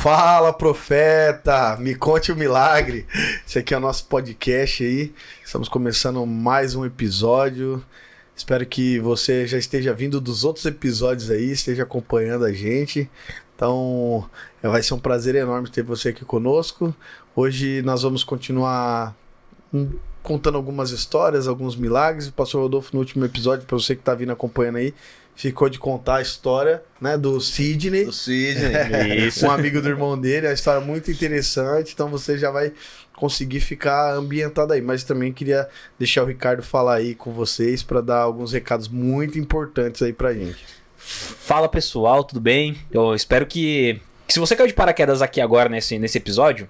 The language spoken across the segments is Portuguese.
Fala, profeta! Me conte o milagre. Esse aqui é o nosso podcast aí. Estamos começando mais um episódio. Espero que você já esteja vindo dos outros episódios aí, esteja acompanhando a gente. Então, vai ser um prazer enorme ter você aqui conosco. Hoje nós vamos continuar contando algumas histórias, alguns milagres. O pastor Rodolfo, no último episódio, para você que está vindo acompanhando aí, ficou de contar a história, né, do Sidney. Do Sidney, isso. Um amigo do irmão dele, é uma história muito interessante, então você já vai conseguir ficar ambientado aí. Mas também queria deixar o Ricardo falar aí com vocês para dar alguns recados muito importantes aí pra gente. Fala pessoal, tudo bem? Eu espero que se você caiu de paraquedas aqui agora nesse episódio,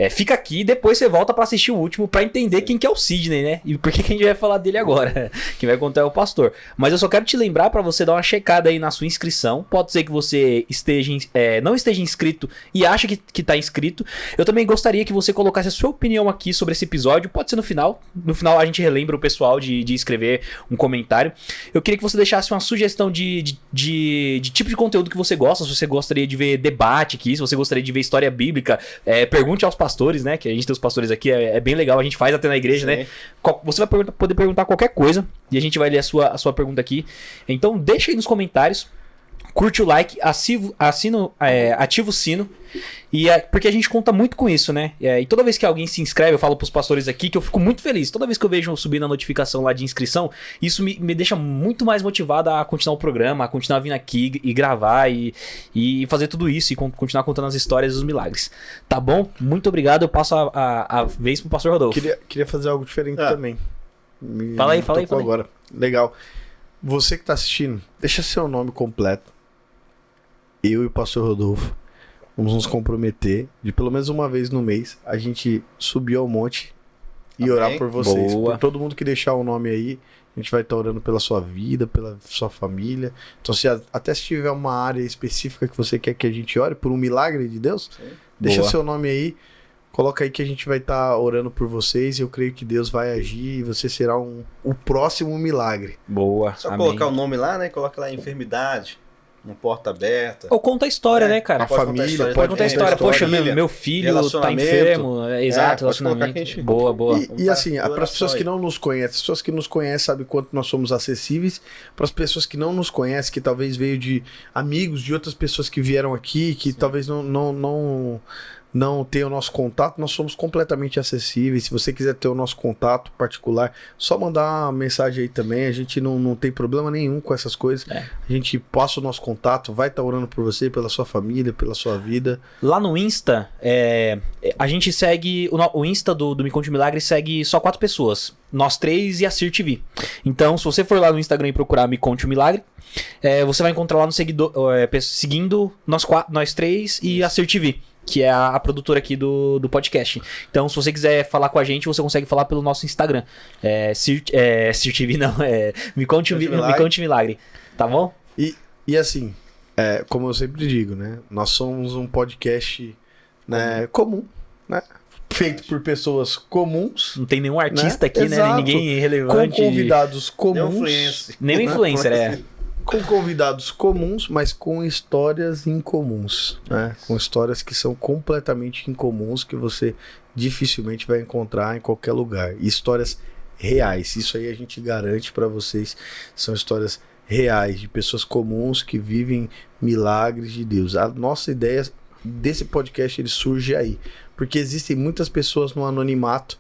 fica aqui e depois você volta pra assistir o último pra entender quem que é o Sidney, né? E por que a gente vai falar dele agora. Quem vai contar é o pastor. Mas eu só quero te lembrar pra você dar uma checada aí na sua inscrição. Pode ser que você não esteja inscrito e acha que tá inscrito. Eu também gostaria que você colocasse a sua opinião aqui sobre esse episódio. Pode ser no final. No final a gente relembra o pessoal de escrever um comentário. Eu queria que você deixasse uma sugestão de tipo de conteúdo que você gosta. Se você gostaria de ver debate aqui, se você gostaria de ver história bíblica, pergunte aos pastores, né? Que a gente tem os pastores aqui, é bem legal, a gente faz até na igreja, né? Você vai poder perguntar qualquer coisa e a gente vai ler a sua pergunta aqui. Então deixa aí nos comentários, curte o like, ativa o sino, porque a gente conta muito com isso, né? E toda vez que alguém se inscreve, eu falo pros pastores aqui que eu fico muito feliz. Toda vez que eu vejo subir a notificação lá de inscrição, isso me deixa muito mais motivado a continuar o programa, a continuar vindo aqui e gravar e fazer tudo isso e continuar contando as histórias dos milagres. Tá bom? Muito obrigado. Eu passo a vez pro pastor Rodolfo. Queria fazer algo diferente também. Fala aí. Agora. Legal. Você que tá assistindo, deixa seu nome completo. Eu e o pastor Rodolfo vamos nos comprometer de pelo menos uma vez no mês a gente subir ao monte e orar por vocês. Boa. Por todo mundo que deixar o nome aí, a gente vai estar orando pela sua vida, pela sua família. Então, até se tiver uma área específica que você quer que a gente ore por um milagre de Deus, deixa seu nome aí, coloca aí que a gente vai estar orando por vocês e eu creio que Deus vai agir e você será o próximo milagre. Boa. Só colocar o nome lá, né? Coloca lá enfermidade. Uma porta aberta. Ou conta a história, né, cara? A família. Pode contar a história. Poxa, meu filho tá enfermo. Exato, relacionamento. Boa. E assim, para as pessoas que não nos conhecem, as pessoas que nos conhecem sabem quanto nós somos acessíveis. Para as pessoas que não nos conhecem, que talvez veio de amigos, de outras pessoas que vieram aqui, que talvez não tem o nosso contato, nós somos completamente acessíveis. Se você quiser ter o nosso contato particular, só mandar uma mensagem aí também. A gente não tem problema nenhum com essas coisas. A gente passa o nosso contato, vai estar orando por você, pela sua família, pela sua vida. Lá no Insta, a gente segue, o Insta do Me Conte um Milagre segue só 4 pessoas. Nós 3 e a Cir TV. Então, se você for lá no Instagram e procurar Me Conte um Milagre, você vai encontrar lá no seguindo nós 3 e a Cir TV, que é a produtora aqui do podcast. Então, se você quiser falar com a gente, você consegue falar pelo nosso Instagram. Cir TV não, Me Conte um Milagre. Tá bom? E assim, como eu sempre digo, né? Nós somos um podcast, né, comum, né? Feito por pessoas comuns. Não tem nenhum artista, né, aqui, exato, né? Ninguém relevante. Com convidados comuns. Nem influencer, Com convidados comuns, mas com histórias incomuns, né? Com histórias que são completamente incomuns, que você dificilmente vai encontrar em qualquer lugar. E histórias reais, isso aí a gente garante para vocês. São histórias reais, de pessoas comuns que vivem milagres de Deus. A nossa ideia desse podcast, ele surge aí, porque existem muitas pessoas no anonimato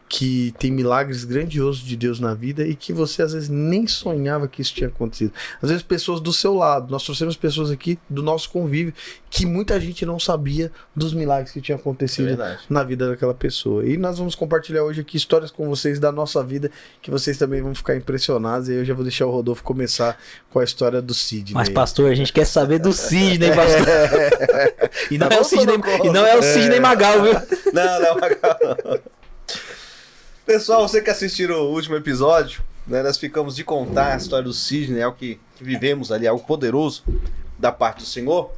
que tem milagres grandiosos de Deus na vida e que você às vezes nem sonhava que isso tinha acontecido. Às vezes pessoas do seu lado, nós trouxemos pessoas aqui do nosso convívio que muita gente não sabia dos milagres que tinham acontecido na vida daquela pessoa. E nós vamos compartilhar hoje aqui histórias com vocês da nossa vida, que vocês também vão ficar impressionados. E eu já vou deixar o Rodolfo começar com a história do Sidney. Mas pastor, a gente quer saber do Sidney, pastor. E não, é o Sidney Magal, viu? Não, Magal. Pessoal, você que assistiu o último episódio, né, nós ficamos de contar a história do Sidney, algo que vivemos ali, algo poderoso da parte do Senhor.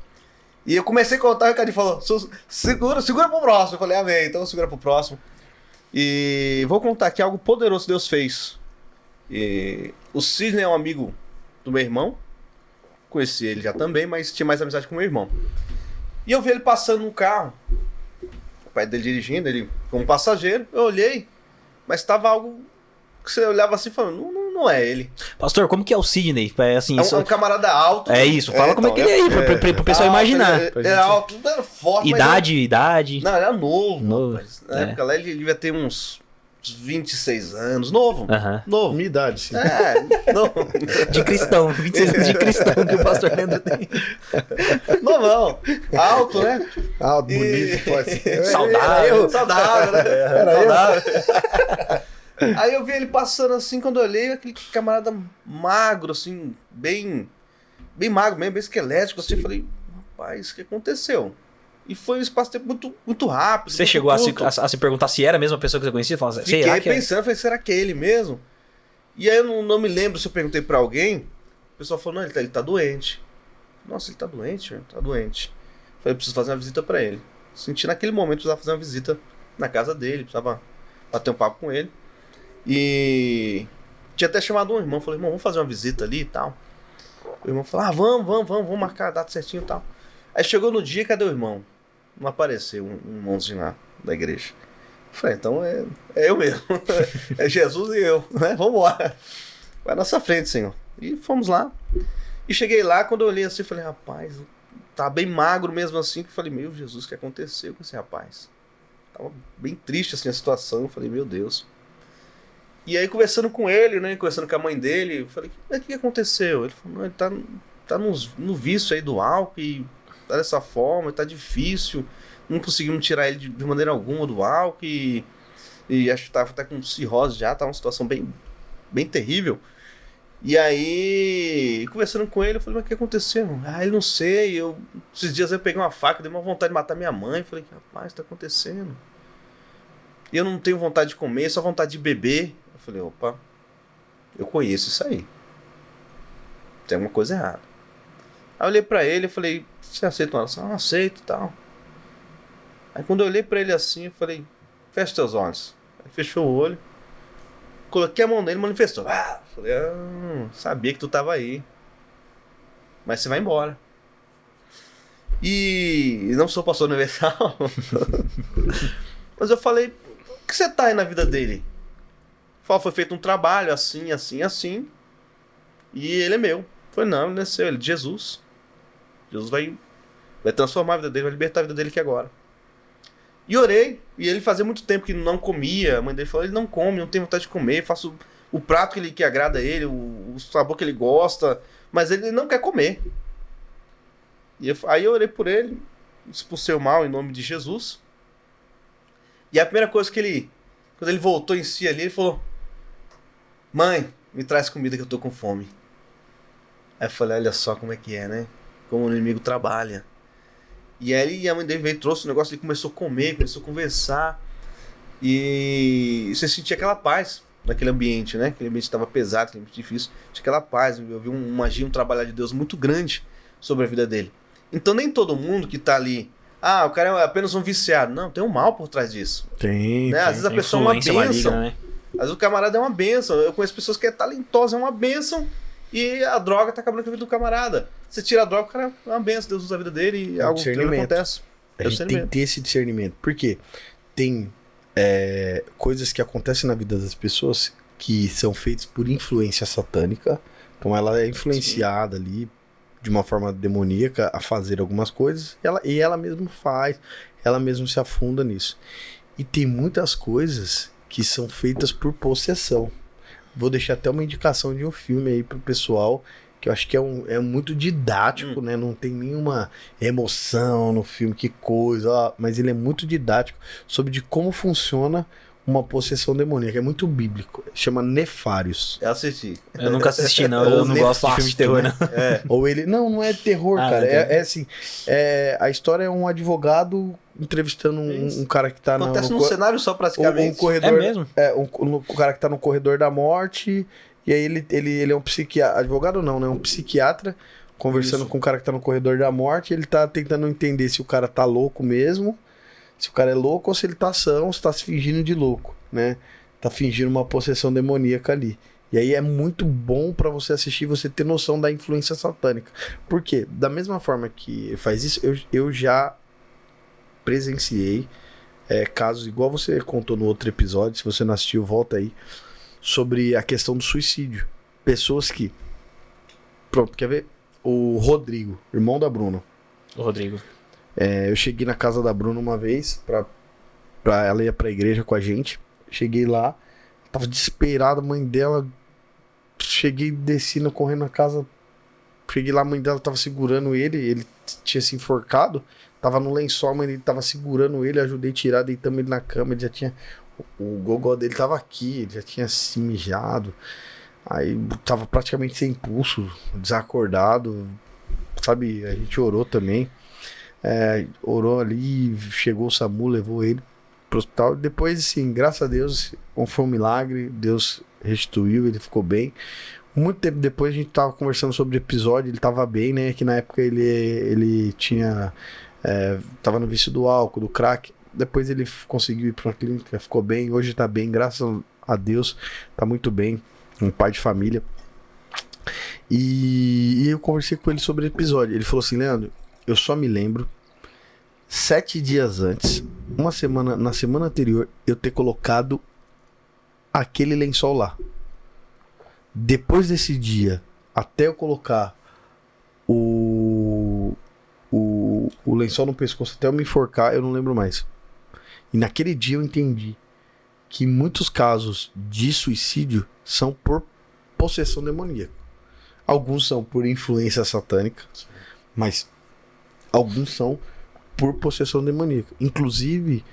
E eu comecei a contar, o Ricardo falou, segura pro próximo. Eu falei, amém, então segura pro próximo. E vou contar aqui algo poderoso que Deus fez. O Sidney é um amigo do meu irmão, conheci ele já também, mas tinha mais amizade com o meu irmão. E eu vi ele passando no carro. O pai dele dirigindo, ele como passageiro. Eu olhei, mas tava algo que você olhava assim e falando, não é ele. Pastor, como que é o Sidney? É, assim, É um camarada alto. É isso, fala como é que ele é aí, pro pessoal imaginar. Ele era alto, não era forte. Idade. Não, ele era novo. Novo, Rapaz. Na época lá ele devia ter uns 26 anos. Novo. Aham. Novo. Minha idade, sim. Novo. De cristão, 26 anos de cristão que o pastor Leandro tem. Novão. Alto, né? Alto, bonito, pode ser. Saudável. Saudável, né? Saudável. Aí eu vi ele passando assim, quando eu olhei, aquele camarada magro, assim, bem magro mesmo, bem esquelético, assim, eu falei, rapaz, o que aconteceu? E foi um espaço de tempo muito, muito rápido. Você muito chegou a curto. se perguntar se era a mesma pessoa que você conhecia? Falava, Fiquei será que pensando, falei, será que é ele mesmo? E aí eu não me lembro se eu perguntei pra alguém, o pessoal falou, não, ele tá doente. Nossa, ele tá doente, velho? Tá doente. Falei, eu preciso fazer uma visita pra ele. Senti naquele momento que eu precisava fazer uma visita na casa dele, precisava bater um papo com ele. E tinha até chamado um irmão, falei, irmão, vamos fazer uma visita ali e tal. O irmão falou, vamos marcar a data certinho e tal. Aí chegou no dia, cadê o irmão? Não apareceu um irmãozinho lá da igreja. Falei, então é eu mesmo. É Jesus e eu, né? Vamos lá. Vai na nossa frente, Senhor. E fomos lá. E cheguei lá, quando eu olhei assim, falei, rapaz, tá bem magro mesmo assim. Eu falei, meu Jesus, o que aconteceu com esse rapaz? Tava bem triste assim a situação. Eu falei, meu Deus. E aí, conversando com ele, né? Conversando com a mãe dele, eu falei, o que aconteceu? Ele falou, não, ele tá no vício aí do álcool e tá dessa forma, tá difícil. Não conseguimos tirar ele de maneira alguma do álcool e acho que tava até com cirrose já, tá uma situação bem terrível. E aí, conversando com ele, eu falei, mas o que aconteceu? Ele não sei, esses dias eu peguei uma faca, dei uma vontade de matar minha mãe. Eu falei, rapaz, tá acontecendo? E eu não tenho vontade de comer, só vontade de beber. Eu falei, opa, eu conheço isso aí. Tem alguma coisa errada. Aí eu olhei pra ele e falei, você aceita uma oração? Não, aceito e tal. Aí quando eu olhei pra ele assim, eu falei, fecha teus olhos. Ele fechou o olho, coloquei a mão nele e manifestou. Falei, sabia que tu tava aí. Mas você vai embora. E não sou pastor universal. Mas eu falei, por que você tá aí na vida dele? Foi feito um trabalho assim. E ele é meu. Foi não, ele nasceu, ele é de Jesus. Jesus vai transformar a vida dele, vai libertar a vida dele aqui agora. E orei, e ele fazia muito tempo que não comia. A mãe dele falou, ele não come, não tem vontade de comer, faço o prato que agrada a ele, o sabor que ele gosta, mas ele não quer comer. Aí eu orei por ele, expulsei o mal em nome de Jesus. E a primeira coisa que quando ele voltou em si ali, ele falou, mãe, me traz comida que eu tô com fome. Aí eu falei, olha só como é que é, né? Como o inimigo trabalha. E aí a mãe dele veio, trouxe o negócio, ele começou a comer, começou a conversar. E você sentia aquela paz naquele ambiente, né? Aquele ambiente estava pesado, aquele ambiente difícil. Tinha aquela paz, eu vi um trabalhar de Deus muito grande sobre a vida dele. Então nem todo mundo que tá ali, o cara é apenas um viciado. Não, tem um mal por trás disso. Tem. Né? Às vezes a pessoa é uma bênção. Maligna, né? Às vezes o camarada é uma bênção. Eu conheço pessoas que é talentosa, é uma bênção. E a droga tá acabando com a vida do camarada. Você tira a droga, o cara é uma benção, Deus usa a vida dele e algo tremendo acontece. A gente tem que ter esse discernimento. Porque tem coisas que acontecem na vida das pessoas que são feitas por influência satânica. Então ela é influenciada ali de uma forma demoníaca a fazer algumas coisas. E ela mesma faz, ela mesma se afunda nisso. E tem muitas coisas que são feitas por possessão. Vou deixar até uma indicação de um filme aí pro pessoal, que eu acho que é muito didático, né? Não tem nenhuma emoção no filme, que coisa, mas ele é muito didático sobre de como funciona uma possessão demoníaca. É muito bíblico. Chama Nefários. Eu assisti. Eu nunca assisti, não. Eu não gosto de filme de terror, né? não. Ou ele... Não é terror, cara. É assim... a história é um advogado entrevistando um cara que tá... Acontece num cenário só, praticamente. Um corredor, é mesmo? O cara que tá no corredor da morte... E aí ele é um psiquiatra... Advogado não, né? Um psiquiatra conversando com o cara que tá no corredor da morte. Ele tá tentando entender se o cara tá louco mesmo... Se o cara é louco ou se ele tá são, se tá se fingindo de louco, né? Tá fingindo uma possessão demoníaca ali. E aí é muito bom pra você assistir e você ter noção da influência satânica. Por quê? Da mesma forma que faz isso, eu já presenciei casos, igual você contou no outro episódio, se você não assistiu, volta aí, sobre a questão do suicídio. Pessoas que... Pronto, quer ver? O Rodrigo, irmão da Bruna. O Rodrigo. Eu cheguei na casa da Bruna uma vez, pra ela ir pra igreja com a gente. Cheguei lá, tava desesperada, a mãe dela... Cheguei descendo, correndo na casa. Cheguei lá, a mãe dela tava segurando ele tinha se enforcado. Tava no lençol, a mãe dele tava segurando ele, ajudei a tirar, deitamos ele na cama, ele já tinha... O gogó dele tava aqui, ele já tinha se mijado. Aí tava praticamente sem pulso, desacordado. Sabe, a gente orou também. Orou ali, chegou o SAMU, levou ele pro hospital. Depois, assim, graças a Deus, foi um milagre. Deus restituiu, ele ficou bem. Muito tempo depois a gente tava conversando sobre o episódio, ele tava bem, né? Que na época ele tinha... tava no vício do álcool, do crack. Depois ele conseguiu ir pra clínica, ficou bem. Hoje tá bem, graças a Deus. Tá muito bem. Um pai de família. E eu conversei com ele sobre o episódio. Ele falou assim: Leandro, eu só me lembro 7 dias antes, na semana anterior, eu ter colocado aquele lençol lá. Depois desse dia, até eu colocar o lençol no pescoço, até eu me enforcar, eu não lembro mais. E naquele dia eu entendi que muitos casos de suicídio são por possessão demoníaca. Alguns são por influência satânica, mas alguns são por possessão demoníaca. Inclusive,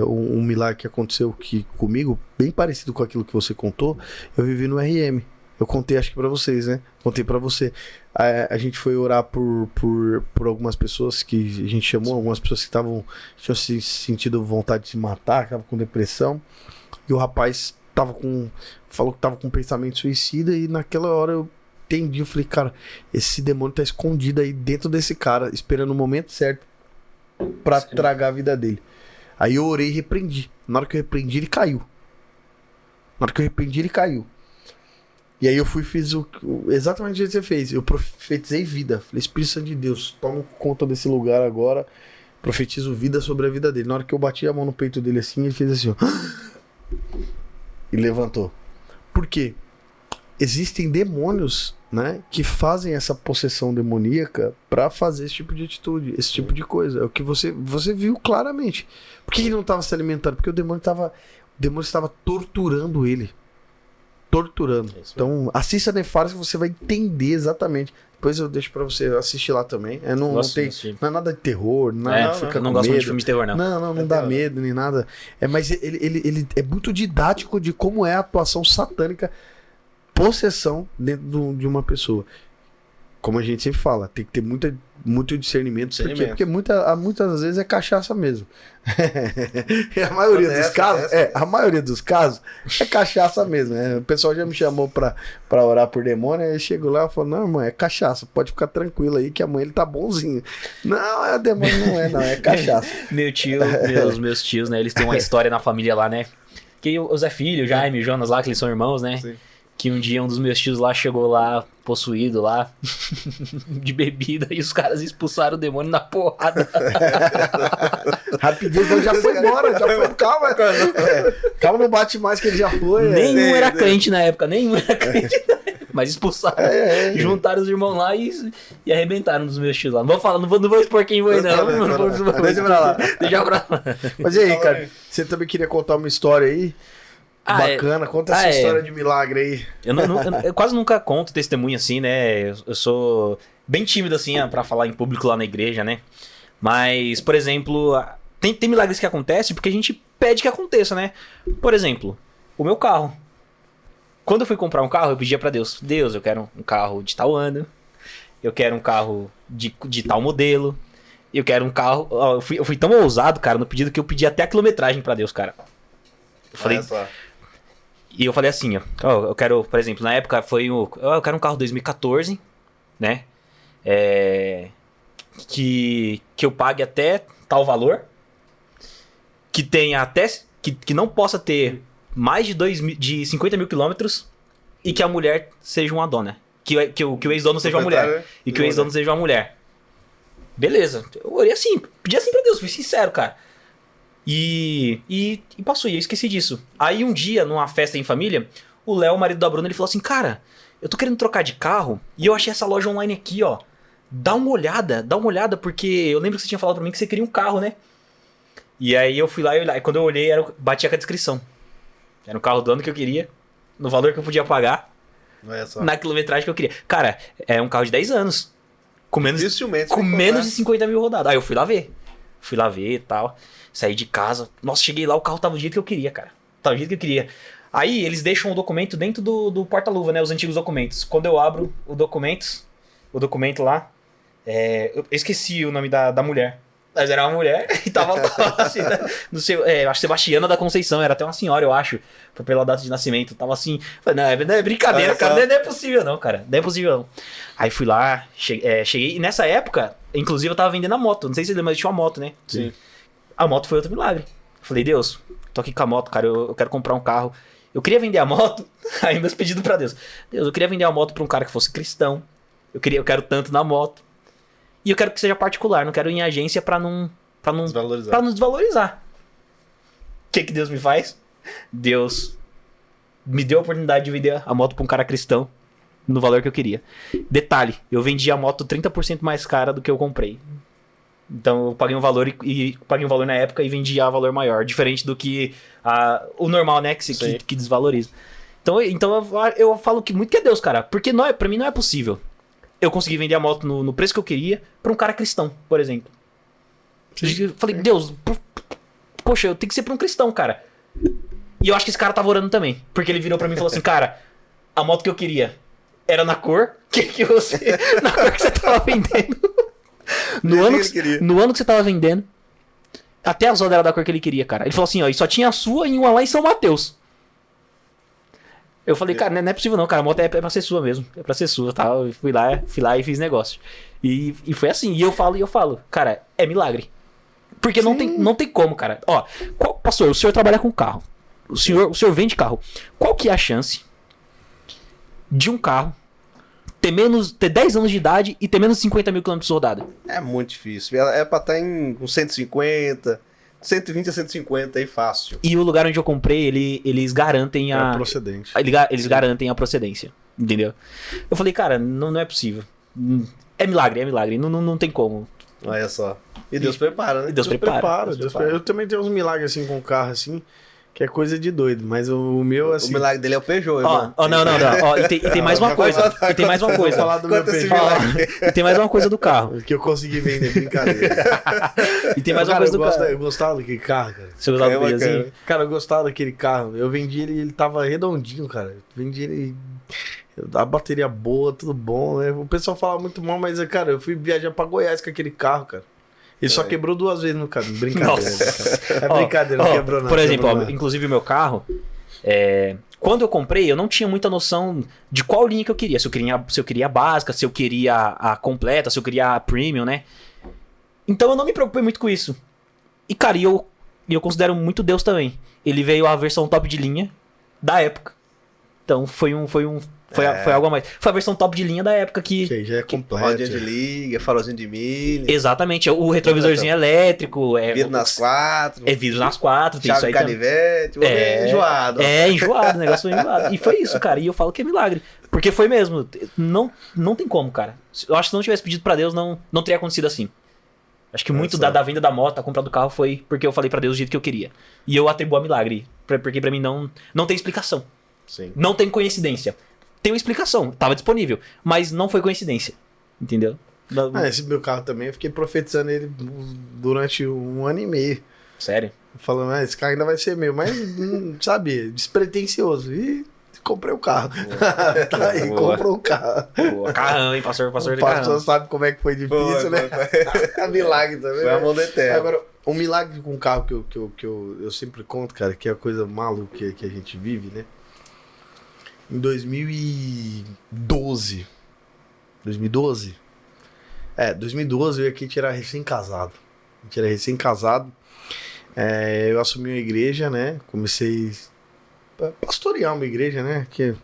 um milagre que aconteceu comigo, bem parecido com aquilo que você contou, eu vivi no RM. Eu contei, acho que pra vocês, né? Contei pra você. A gente foi orar por algumas pessoas que a gente chamou, algumas pessoas que tinham sentido vontade de se matar, que estavam com depressão. E o rapaz falou que tava com pensamento suicida, e naquela hora eu entendi, eu falei, cara, esse demônio tá escondido aí dentro desse cara, esperando o momento certo pra tragar a vida dele. Aí eu orei e repreendi. Na hora que eu repreendi, ele caiu. E aí eu fui e fiz exatamente o que você fez. Eu profetizei vida. Falei, Espírito Santo de Deus, toma conta desse lugar agora. Profetizo vida sobre a vida dele. Na hora que eu bati a mão no peito dele assim, ele fez assim, ó. E levantou. Por quê? Existem demônios, né, que fazem essa possessão demoníaca pra fazer esse tipo de atitude, esse tipo de coisa. É o que você viu claramente. Por que ele não estava se alimentando? Porque o demônio estava torturando ele. Então, assista Nefares que você vai entender exatamente. Depois eu deixo pra você assistir lá também. Não é nada de terror, não gosto muito de filme de terror, não. Não dá medo nem nada. Mas ele é muito didático de como é a atuação satânica, possessão dentro de uma pessoa. Como a gente sempre fala, tem que ter muito discernimento. Por quê? Porque muitas vezes é cachaça mesmo. A maioria dos casos é cachaça mesmo. O pessoal já me chamou pra orar por demônio, aí eu chego lá e falo, não, irmão, é cachaça, pode ficar tranquilo aí que amanhã ele tá bonzinho. Não, demônio não é cachaça. Meus tios, né, eles têm uma história na família lá, né, que o Zé Filho, o Jaime, o Jonas lá, que eles são irmãos, né. Sim. Que um dia um dos meus tios lá chegou lá, possuído lá, de bebida, e os caras expulsaram o demônio na porrada. Rapidinho, então já foi embora, calma. Calma, não bate mais que ele já foi. Nenhum era crente na época, mas expulsaram, juntaram os irmãos lá e arrebentaram dos meus tios lá. Não vou expor quem foi, não. Deixa pra lá. Mas e aí, cara, você também queria contar uma história aí? Bacana, conta essa história de milagre aí. Eu quase nunca conto testemunho assim, né? Eu sou bem tímido assim pra falar em público lá na igreja, né? Mas, por exemplo, tem milagres que acontecem porque a gente pede que aconteça, né? Por exemplo, o meu carro. Quando eu fui comprar um carro, eu pedia pra Deus, eu quero um carro de tal ano, eu quero um carro de tal modelo, eu quero um carro... Eu fui tão ousado, cara, no pedido que eu pedi até a quilometragem pra Deus, cara. E eu falei assim, ó, eu quero, por exemplo, na época eu quero um carro 2014, né, que eu pague até tal valor, que tenha até, que não possa ter mais de 50 mil quilômetros, e que a mulher seja uma dona. Que o ex-dono seja uma mulher. E que o ex-dono seja uma mulher. Beleza. Eu orei assim, pedi assim pra Deus, fui sincero, cara. E passou, e eu esqueci disso. Aí um dia, numa festa em família, o Léo, o marido da Bruna, ele falou assim, cara, eu tô querendo trocar de carro e eu achei essa loja online aqui, ó. Dá uma olhada, porque eu lembro que você tinha falado pra mim que você queria um carro, né? E aí eu fui lá e quando eu olhei, batia com a descrição. Era o carro do ano que eu queria, no valor que eu podia pagar. Na quilometragem que eu queria. Cara, é um carro de 10 anos. Com menos de 50 mil rodadas. Aí eu fui lá ver e tal. Saí de casa. Nossa, cheguei lá, o carro tava do jeito que eu queria, cara. Tava do jeito que eu queria. Aí eles deixam o documento dentro do porta-luva, né? Os antigos documentos. Quando eu abro o documento lá, eu esqueci o nome da mulher. Mas era uma mulher e tava assim, né? Não sei, acho que Sebastiana da Conceição, era até uma senhora, eu acho, pela data de nascimento. Tava assim, falei, não, é brincadeira, cara, não é possível não, cara, não é possível não. Aí fui lá, cheguei, e nessa época, inclusive eu tava vendendo a moto, não sei se você lembra, mas tinha uma moto, né? Sim. A moto foi outro milagre. Falei, Deus, tô aqui com a moto, cara, eu quero comprar um carro. Eu queria vender a moto, aí meus pedidos pra Deus. Deus, eu queria vender a moto pra um cara que fosse cristão, eu quero tanto na moto. E eu quero que seja particular, não quero ir em agência pra não desvalorizar. O que Deus me faz? Deus me deu a oportunidade de vender a moto pra um cara cristão no valor que eu queria. Detalhe, eu vendi a moto 30% mais cara do que eu comprei. Então eu paguei um valor e paguei um valor na época e vendi a valor maior. Diferente do que o normal, né? Que desvaloriza. Então eu falo que muito que é Deus, cara. Porque pra mim não é possível eu consegui vender a moto no preço que eu queria pra um cara cristão, por exemplo. Eu falei, Deus, poxa, eu tenho que ser pra um cristão, cara. E eu acho que esse cara tava orando também. Porque ele virou pra mim e falou assim, cara, a moto que eu queria era na cor na cor que você tava vendendo. No ano que você tava vendendo, até as rodas eram da cor que ele queria, cara. Ele falou assim, ó, e só tinha a sua e uma lá em São Mateus. Eu falei, cara, não é possível não, cara, a moto é pra ser sua mesmo, é pra ser sua, tá? Eu fui lá e fiz negócio. E foi assim, e eu falo, cara, é milagre. Porque não tem como, cara. Ó, pastor, o senhor trabalha com carro, o senhor vende carro. Qual que é a chance de um carro ter 10 anos de idade e ter menos de 50 mil quilômetros rodados? É muito difícil, é pra estar em 150... 120 a 150 aí fácil. E o lugar onde eu comprei, eles garantem a procedência. Eles garantem a procedência, entendeu? Eu falei, cara, não é possível. É milagre, não tem como. Olha só. E Deus prepara, né? Deus prepara. Eu também tenho uns milagres assim com o carro assim, que é coisa de doido, mas o meu assim... O milagre dele é o Peugeot, irmão. Não. Ó, e tem mais uma coisa. E tem mais uma coisa. Vou falar do meu Peugeot. E tem mais uma coisa do carro. Que eu consegui vender, brincadeira. E tem mais uma coisa do carro. Eu gostava daquele carro, cara. Você gostava do Peugeotzinho? Cara, eu gostava daquele carro. Eu vendi ele tava redondinho, cara. Eu vendi ele... A bateria boa, tudo bom, né? O pessoal fala muito mal, mas, cara, eu fui viajar pra Goiás com aquele carro, cara. Ele só quebrou 2 vezes no caminho. Brincadeira. É brincadeira, não quebrou nada. Por exemplo, inclusive o meu carro, quando eu comprei, eu não tinha muita noção de qual linha que eu queria. Se eu queria a básica, se eu queria a completa, se eu queria a premium, né? Então eu não me preocupei muito com isso. E, cara, eu considero muito Deus também. Ele veio a versão top de linha da época. Então foi algo a mais. Foi a versão top de linha da época que já é completo. Rodinha de liga, farolzinho de milha. Exatamente, o retrovisorzinho elétrico. Vidro nas 4. Vidro nas 4. Tem chave isso aí canivete. Enjoado. Enjoado, o negócio foi enjoado. E foi isso, cara. E eu falo que é milagre. Porque foi mesmo. Não tem como, cara. Eu acho que se não tivesse pedido pra Deus, não teria acontecido assim. Acho que muito da venda da moto, a compra do carro, foi porque eu falei pra Deus do jeito que eu queria. E eu atribuo a milagre. Porque pra mim não tem explicação. Sim. Não tem coincidência. Tem uma explicação, tava disponível, mas não foi coincidência, entendeu? Esse meu carro também, eu fiquei profetizando ele durante 1 ano e meio. Sério? Falando, esse carro ainda vai ser meu, mas, sabe, despretensioso. E comprei o carro. Tá aí, comprou o carro. Boa. Carrão, hein, pastor de carrão. O pastor sabe como é que foi difícil, né? É milagre também. Foi a mão do eterno. Agora, um milagre com o carro que eu sempre conto, cara, que é a coisa maluca que a gente vive, né? Em 2012. 2012 eu ia aqui tirar recém-casado. Eu assumi uma igreja, né? Comecei a pastorear uma igreja, né? Que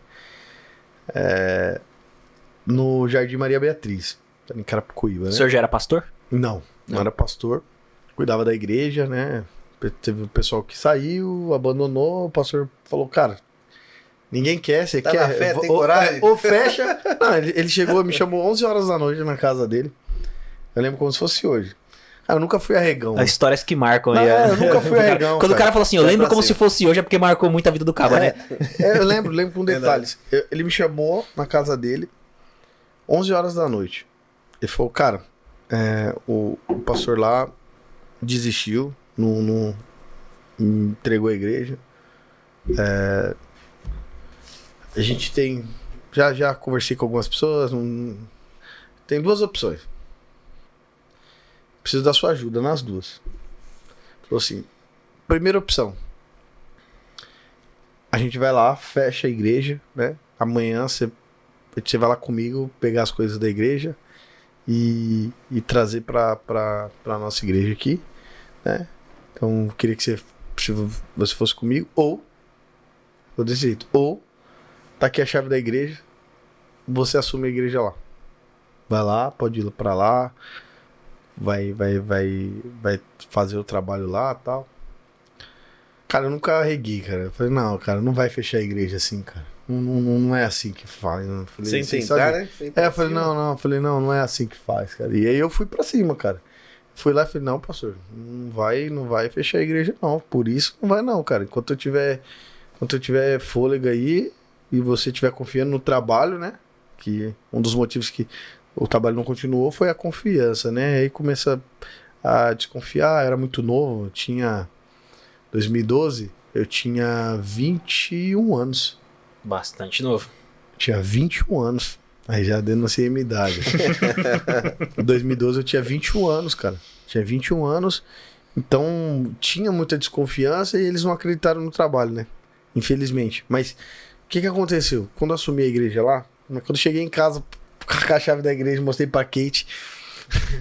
no Jardim Maria Beatriz, em Carapicuíba, né? O senhor já era pastor? Não era pastor. Cuidava da igreja, né? Teve o pessoal que saiu, abandonou. O pastor falou, cara, ninguém quer, você Tá quer? na fé, tem coragem? Ou fecha. Não, ele chegou, me chamou 11 horas da noite na casa dele. Eu lembro como se fosse hoje. Cara, eu nunca fui arregão. As histórias que marcam Não, aí. eu nunca fui arregão. Quando o cara fala assim, eu Vai lembro pra como cima. se fosse hoje, é porque marcou muito a vida do cabo, né? Eu lembro com detalhes. Ele me chamou na casa dele, 11 horas da noite. Ele falou, cara, o pastor lá desistiu, não entregou a igreja. A gente tem... Já conversei com algumas pessoas. Tem duas opções. Preciso da sua ajuda nas duas. Falou assim, primeira opção. A gente vai lá, fecha a igreja, né? Amanhã você vai lá comigo, pegar as coisas da igreja e trazer pra nossa igreja aqui, né? Então, eu queria que você fosse comigo, ou vou desse jeito, ou tá aqui a chave da igreja, você assume a igreja lá. Vai lá, pode ir pra lá, vai fazer o trabalho lá e tal. Cara, eu nunca arreguei, cara. Eu falei, não, cara, não vai fechar a igreja assim, cara. Não é assim que faz. Eu falei, Sem assim, tentar, sabe? né? Sem Eu falei, não é assim que faz, cara. E aí eu fui pra cima, cara. Fui lá e falei, não, pastor, não vai fechar a igreja, não. Por isso não vai, não, cara. Enquanto eu tiver fôlego aí e você estiver confiando no trabalho, né? Que um dos motivos que o trabalho não continuou foi a confiança, né? Aí começa a desconfiar, era muito novo, 2012, eu tinha 21 anos. Bastante novo. Tinha 21 anos. Aí já denunciei a minha idade. Em 2012 eu tinha 21 anos, cara. Tinha 21 anos. Então tinha muita desconfiança e eles não acreditaram no trabalho, né? Infelizmente. Mas o que aconteceu? Quando eu assumi a igreja lá, quando eu cheguei em casa com a chave da igreja, mostrei pra Kate.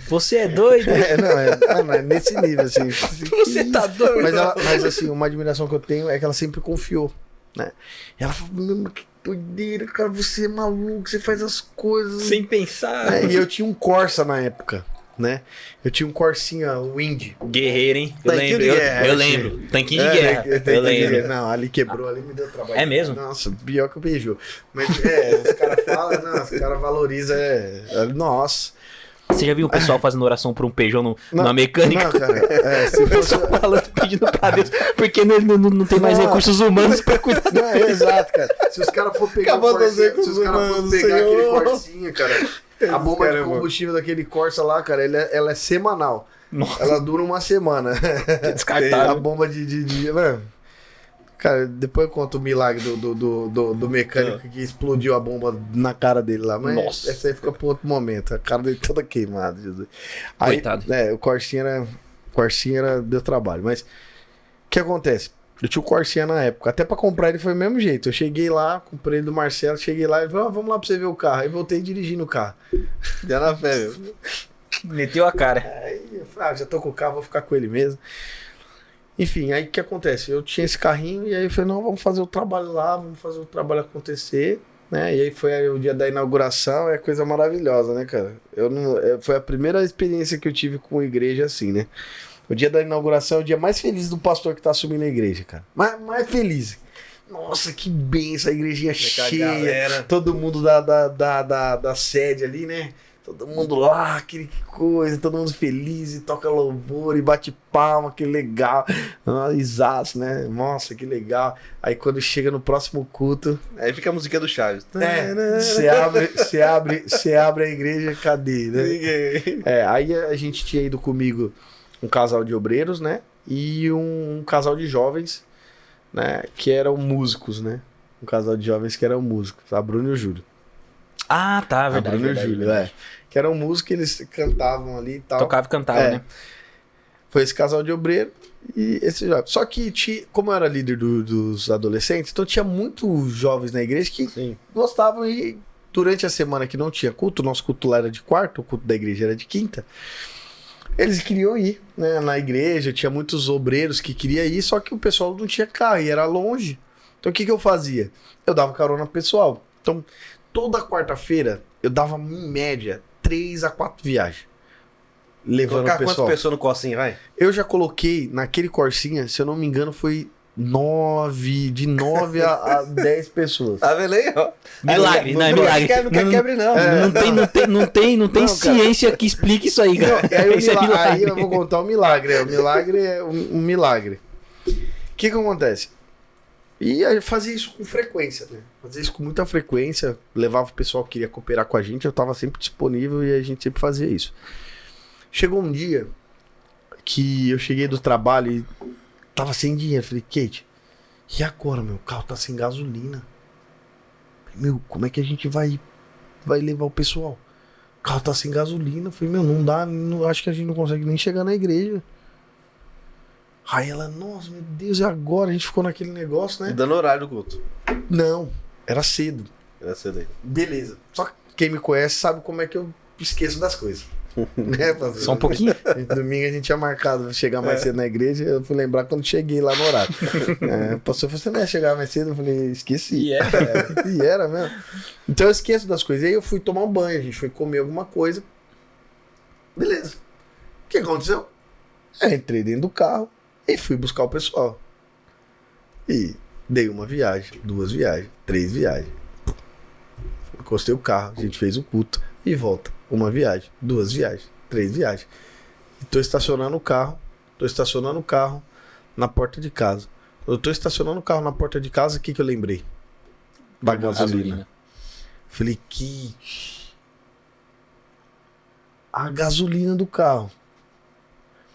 Você é doido? Não, é nesse nível, assim. Você tá doido? Mas assim, uma admiração que eu tenho é que ela sempre confiou, né? Ela falou, meu, que doideira, cara, você é maluco, você faz as coisas. Sem pensar. E eu tinha um Corsa na época, né? Eu tinha um Corsinha Wind. Guerreiro, hein? Tanquinho de guerra, Eu lembro. Tanquinho de guerra. Eu lembro. Não, ali quebrou, ali me deu trabalho. É mesmo? Nossa, pior que o Peugeot. Mas os caras falam, não, os caras valorizam. Nossa. Você já viu o pessoal fazendo oração por um Peugeot numa mecânica? Não, cara. Se O pessoal falando, pedindo pra Deus, porque não tem mais recursos humanos pra cuidar. Não, exato, cara. Se os caras for pegar aquele Corsinha, cara, a bomba de combustível daquele Corsa lá, cara, ela é semanal. Nossa. Ela dura uma semana. Descartável. A bomba de mano, cara, depois eu conto o milagre do mecânico que explodiu a bomba na cara dele lá. Mas Nossa. essa aí fica pro outro momento. A cara dele toda queimada, Jesus. Aí, Coitado. o Corsinha deu trabalho. Mas o que acontece? Eu tinha o Corsinha na época. Até pra comprar ele foi do mesmo jeito. Eu cheguei lá, comprei ele do Marcelo, cheguei lá e falei, vamos lá pra você ver o carro. Aí voltei dirigindo o carro. Já na fé, meu. Meteu a cara. Aí eu falei, já tô com o carro, vou ficar com ele mesmo. Enfim, aí o que acontece? Eu tinha esse carrinho e aí eu falei, não, vamos fazer o trabalho lá, vamos fazer o trabalho acontecer, né? E aí foi aí o dia da inauguração, é coisa maravilhosa, né, cara? Foi a primeira experiência que eu tive com a igreja assim, né? O dia da inauguração é o dia mais feliz do pastor que tá assumindo a igreja, cara. Mais feliz. Nossa, que benção, a igrejinha cheia, galera. todo mundo da sede ali, né? Todo mundo lá, que coisa, todo mundo feliz e toca louvor e bate palma, que legal. Exato, né? Nossa, que legal. Aí quando chega no próximo culto. Aí fica a musiquinha do Chaves. Você abre a igreja, cadê, né? Aí a gente tinha ido comigo um casal de obreiros, né? E um casal de jovens, né? Que eram músicos, né? Um casal de jovens que eram músicos, a Bruno e o Júlio. Ah, tá, verdade. Bruno e o Júlio, que eram músicos, eles cantavam ali e tal. Tocava e cantava, né? Foi esse casal de obreiro e esse jovem. Só que, como eu era líder dos adolescentes, então tinha muitos jovens na igreja que gostavam e durante a semana que não tinha culto, o nosso culto lá era de quarta, o culto da igreja era de quinta, eles queriam ir, né, na igreja, tinha muitos obreiros que queriam ir, só que o pessoal não tinha carro e era longe. Então o que eu fazia? Eu dava carona pro pessoal. Então, toda quarta-feira, eu dava, em média, 3 a 4 viagens. Levando Colocar o pessoal. quantas pessoas no Corsinha, vai? Eu já coloquei, naquele Corsinha, se eu não me engano, foi 9, de 9 a 10 pessoas. Tá vendo aí, ó? Milagre, não é milagre. Não quer quebre, não. Não tem ciência que explique isso aí, cara. Não, aí, Isso é milagre. aí eu vou contar um milagre. O milagre é um milagre. O que acontece? E eu fazia isso com frequência, né? Fazia isso com muita frequência. Levava o pessoal que queria cooperar com a gente. Eu tava sempre disponível e a gente sempre fazia isso. Chegou um dia que eu cheguei do trabalho e tava sem dinheiro. Falei, Kate, e agora, meu? O carro tá sem gasolina. Meu, como é que a gente vai levar o pessoal? O carro tá sem gasolina. Falei, meu, não dá, acho que a gente não consegue nem chegar na igreja. Aí ela, nossa, meu Deus, e agora? A gente ficou naquele negócio, né? E dando horário do culto. Não, era cedo. Era cedo aí. Beleza. Só que quem me conhece sabe como é que eu esqueço das coisas. Né, parceiro? Só um pouquinho. Domingo a gente tinha marcado chegar mais cedo na igreja. Eu fui lembrar quando cheguei lá no horário. O pastor falou, você não ia chegar mais cedo? Eu falei, esqueci. E é. E era mesmo. Então eu esqueço das coisas. Aí eu fui tomar um banho, a gente foi comer alguma coisa. Beleza. O que aconteceu? Eu entrei dentro do carro e fui buscar o pessoal. E dei uma viagem, 2 viagens, 3 viagens. Encostei o carro, a gente fez o culto e volta. 1 viagem, 2 viagens, 3 viagens. E tô estacionando o carro na porta de casa. Eu tô estacionando o carro na porta de casa, o que eu lembrei? Da gasolina. Falei, que... A gasolina do carro.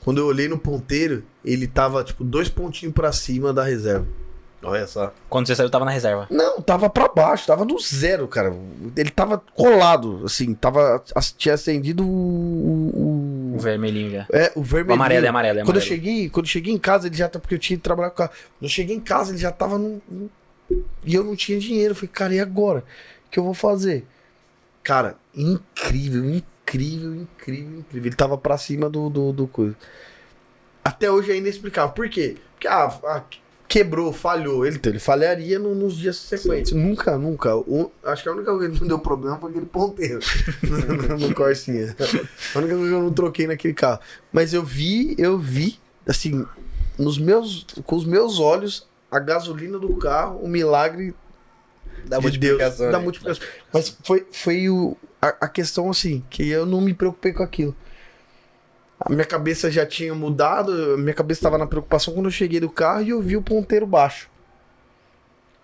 Quando eu olhei no ponteiro, ele tava, tipo, 2 pontinhos pra cima da reserva. Olha só. Quando você saiu, tava na reserva. Não, tava pra baixo, tava no zero, cara. Ele tava colado, assim, tinha acendido O vermelhinho já. o vermelho. O amarelo é amarelo. Quando eu cheguei em casa, ele já tá, porque eu tinha que trabalhar com o carro. Quando eu cheguei em casa, ele já tava e eu não tinha dinheiro. Eu falei, cara, e agora? O que eu vou fazer? Cara, incrível. Ele tava pra cima do coisa. Até hoje é inexplicável. Por quê? Porque, quebrou, falhou. Ele falharia nos dias sequentes. Nunca. Acho que a única coisa que não deu problema foi aquele ponteiro no Corsinha. A única coisa que eu não troquei naquele carro. Mas eu vi, assim, com os meus olhos, a gasolina do carro, o milagre Da de multiplicação. Deus, da né? multiplicação. Mas foi a questão, assim, que eu não me preocupei com aquilo. A minha cabeça já tinha mudado, minha cabeça estava na preocupação quando eu cheguei do carro e eu vi o ponteiro baixo.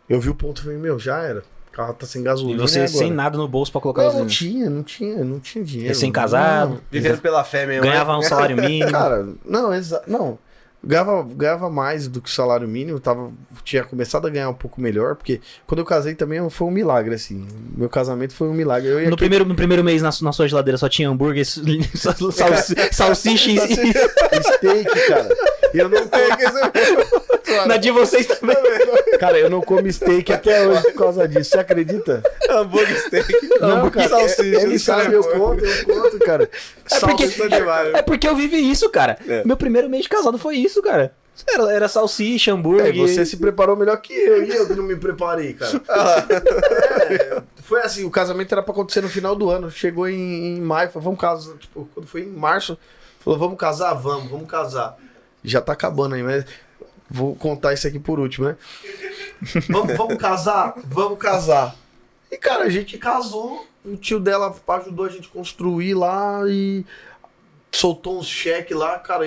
Eu vi o ponto e falei, meu, já era. O carro tá sem E gasolina. você agora? sem nada no bolso pra colocar Não, gasolina. não tinha dinheiro. Recém-casado. Vivendo pela fé mesmo. Ganhava né? um salário mínimo. Cara, não. Ganhava mais do que o salário mínimo, tinha começado a ganhar um pouco melhor, porque quando eu casei também foi um milagre, assim. Meu casamento foi um milagre. Eu ia No primeiro mês na sua geladeira só tinha hambúrguer, salsicha e... steak, cara. Eu não Na de vocês também. Cara, eu não como steak até hoje por causa disso. Você acredita? Hambúrguer steak. Não, cara. salsicha. Ele sabe, eu conto, cara. É porque eu vivi isso, cara. É. Meu primeiro mês de casado foi isso, cara. Era salsicha, hambúrguer. Você se preparou melhor que eu, e eu que não me preparei, cara. Foi assim, o casamento era pra acontecer no final do ano. Chegou em maio, falou, vamos casar. Tipo, quando foi em março, falou, vamos casar? Vamos casar. Já tá acabando aí, mas vou contar isso aqui por último, né? Vamos casar? Vamos casar. E, cara, a gente casou. O tio dela ajudou a gente a construir lá e soltou uns cheques lá, cara.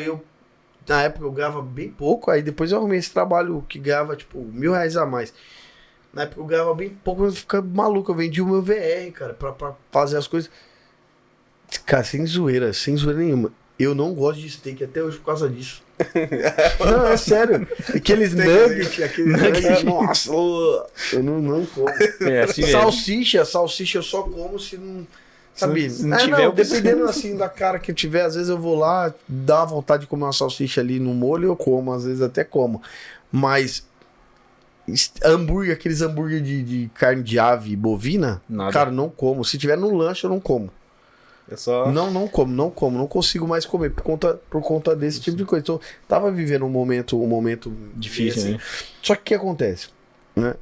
Na época eu ganhava bem pouco, aí depois eu arrumei esse trabalho que ganhava, tipo, R$1.000 a mais. Na época eu ganhava bem pouco, eu ficava maluco. Eu vendi o meu VR, cara, pra fazer as coisas. Cara, sem zoeira nenhuma. Eu não gosto de steak até hoje por causa disso. Não, é sério. Aqueles nuggets, nossa, eu não como. É assim mesmo. Salsicha eu só como se não... Sabe? Se não tiver, dependendo assim da cara que eu tiver, às vezes eu vou lá, dá vontade de comer uma salsicha ali no molho, eu como, às vezes até como. Mas hambúrguer, aqueles hambúrguer de carne de ave bovina, Nada. cara, não como. Se tiver no lanche, eu não como. É só... Não como, não consigo mais comer por conta desse tipo de coisa. Então, tava vivendo um momento Difícil, assim. né? Só que o que acontece, né?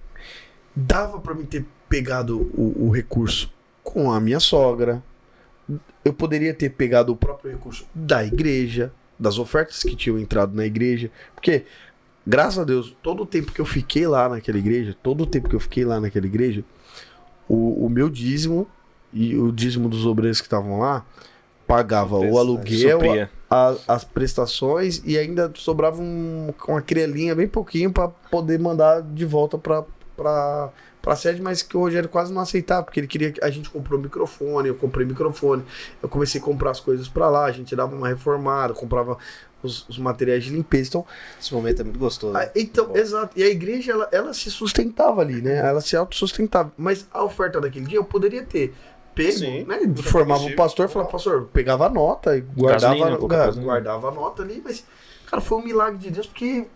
dava pra mim ter pegado o recurso com a minha sogra. Eu poderia ter pegado o próprio recurso da igreja, das ofertas que tinham entrado na igreja. Porque, graças a Deus, todo o tempo que eu fiquei lá naquela igreja, o meu dízimo e o dízimo dos obreiros que estavam lá pagava o aluguel, as prestações e ainda sobrava uma crialinha bem pouquinho para poder mandar de volta para a sede, mas que o Rogério quase não aceitava, porque ele queria que a gente comprou microfone, eu comprei microfone, eu comecei a comprar as coisas para lá, a gente dava uma reformada, comprava os materiais de limpeza. Então, esse momento é muito gostoso. Né? Então, exato. E a igreja, ela se sustentava ali, né? Ela se autossustentava. Mas a oferta daquele dia eu poderia ter pego, né? Formava o pastor, falava, pastor, pegava a nota e guardava a nota ali, mas, cara, foi um milagre de Deus, porque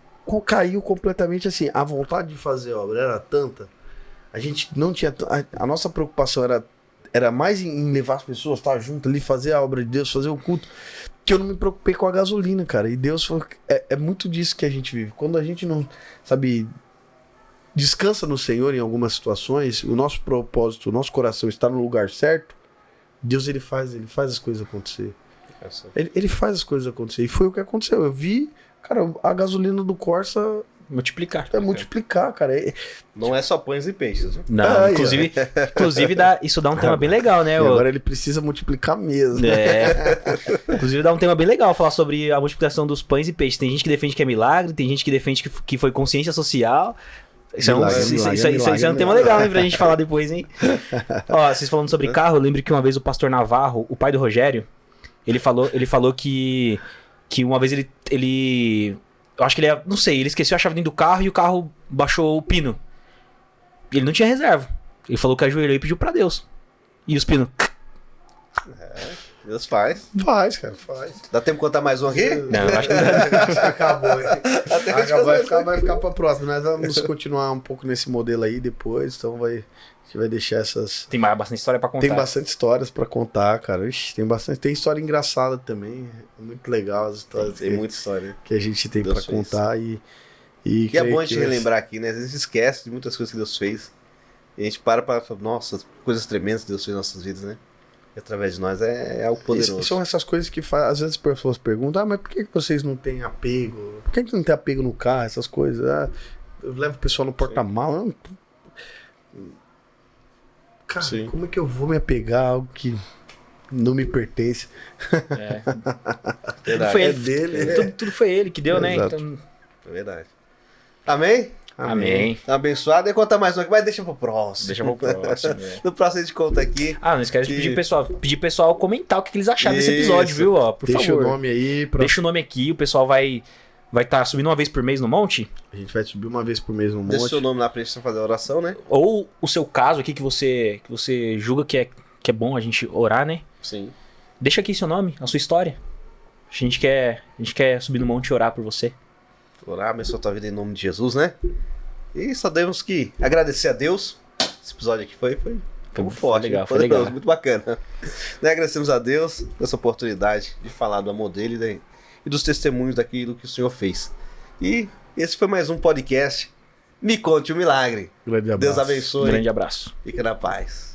caiu completamente assim. A vontade de fazer obra era tanta. A gente não tinha. A nossa preocupação era mais em levar as pessoas, estar junto ali, fazer a obra de Deus, fazer o culto, que eu não me preocupei com a gasolina, cara. E Deus falou. É muito disso que a gente vive. Quando a gente não, sabe, descansa no Senhor em algumas situações, o nosso propósito, o nosso coração está no lugar certo, Deus ele faz as coisas acontecer. Ele faz as coisas acontecer. E foi o que aconteceu. Eu vi, cara, a gasolina do Corsa multiplicar. Multiplicar, cara. Não é só pães e peixes. Né? Não, inclusive isso dá um tema bem legal, né? Agora ele precisa multiplicar mesmo. Inclusive dá um tema bem legal falar sobre a multiplicação dos pães e peixes. Tem gente que defende que é milagre, tem gente que defende que foi consciência social. Isso é um tema legal, hein, pra gente falar depois, hein? Ó, vocês falando sobre carro, eu lembro que uma vez o pastor Navarro, o pai do Rogério, ele falou que uma vez ele eu acho que não sei, ele esqueceu a chave dentro do carro e o carro baixou o pino. Ele não tinha reserva. Ele falou que ajoelhou e pediu pra Deus. E os pinos... Deus faz. Faz, cara, faz. Dá tempo de contar mais um aqui? Não, eu acho que não. Acabou. Vai ficar pra próxima. Nós vamos continuar um pouco nesse modelo aí depois, então a gente vai deixar essas... Tem bastante história pra contar. Tem bastante histórias pra contar, cara. Ixi, tem história engraçada também. É muito legal as histórias. Tem muita história. Que a gente tem Deus pra contar. E é bom a gente relembrar aqui, né? Às vezes a gente esquece de muitas coisas que Deus fez. E a gente para falar, nossa, coisas tremendas que Deus fez nas nossas vidas, né? E através de nós é algo poderoso. E são essas coisas que às vezes as pessoas perguntam, mas por que vocês não têm apego? Por que não tem apego no carro? Essas coisas. Eu levo o pessoal no porta-mala. Cara, como é que eu vou me apegar a algo que não me pertence? Tudo foi ele, dele. Tudo foi ele que deu, né? Então... É verdade. Amém? Amém. Tá abençoado. E contar mais um aqui, mas deixa pro próximo. No próximo a gente conta aqui. Não esquece de pedir pessoal comentar o que eles acharam desse episódio, viu? Ó, por Deixa favor. O nome aí. Deixa o nome aqui, o pessoal vai estar subindo uma vez por mês no monte. A gente vai subir uma vez por mês no monte. Deixa o seu nome lá pra gente fazer a oração, né? Ou o seu caso aqui que você julga que é bom a gente orar, né? Sim. Deixa aqui seu nome, a sua história. A gente quer subir no monte e orar por você. Orar, abençoar a tua vida em nome de Jesus, né? E só temos que agradecer a Deus. Esse episódio aqui foi forte. Legal, foi legal. Muito bacana. Né? Agradecemos a Deus por essa oportunidade de falar do amor dele e dos testemunhos daquilo que o Senhor fez. E esse foi mais um podcast. Me Conte um Milagre. Grande abraço. Deus abençoe. Grande abraço. Fica na paz.